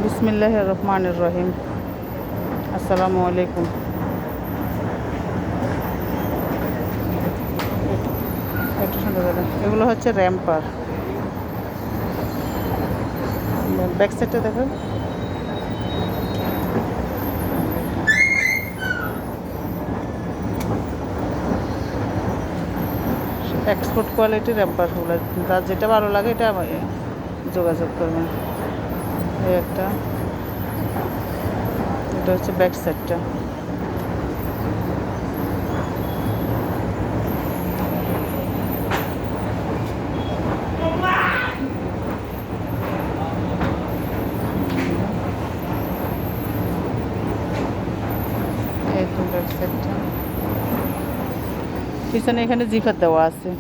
বিসমিল্লাহির রহমানির রহিম। আসসালামু আলাইকুম। একটু সুন্দর করে এগুলো হচ্ছে র্যাম্পার। ব্যাক সাইডটা দেখো। এক্সপোর্ট কোয়ালিটি র্যাম্পারগুলো, তার যেটা ভালো লাগে এটা যোগাযোগ করবেন। এই একটা, এটা হচ্ছে ব্যাক সাইডটা। এই তো ব্যাক সাইডটা। পিছনে এখানে জিফার দেওয়া আছে,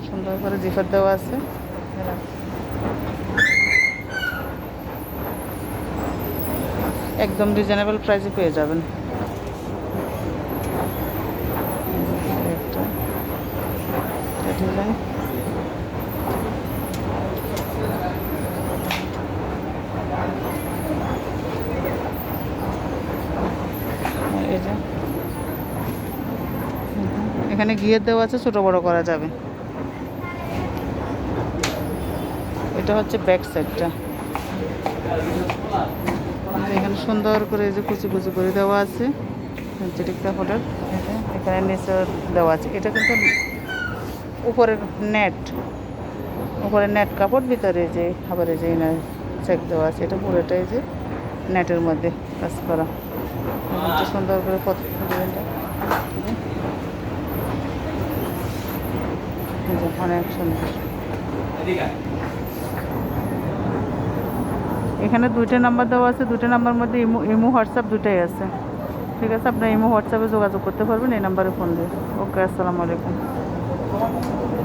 সুন্দর করে জিফার দেওয়া আছে। একদম রিজনেবল প্রাইসে পেয়ে যাবেন। একটা ডিজাইন, এই যে এখানে গিয়ে দেওয়া আছে, ছোট বড় করা যাবে। এটা হচ্ছে ব্যাক সাইডটা। এখানে সুন্দর করে এই যে কুচি কুচি করে দেওয়া আছে সিনথেটিক কাপড়ের। এখানে নিচে দেওয়া আছে। এটা কিন্তু উপরের নেট, উপরে নেট কাপড়, ভিতরে যে আবার এই যে চেক দেওয়া আছে। এটা পুরোটাই যে নেটের মধ্যে কাজ করা। সুন্দর করে ডিজাইনটা অনেক সুন্দর। এখানে দুইটা নাম্বার দেওয়া আছে, দুইটা নাম্বার মধ্যে ইমো হোয়াটসঅ্যাপ দুটাই আছে। ঠিক আছে, আপনার ইমো হোয়াটসঅ্যাপে যোগাযোগ করতে পারবেন এই নাম্বারে ফোন দিয়ে। ওকে, আসসালামু আলাইকুম।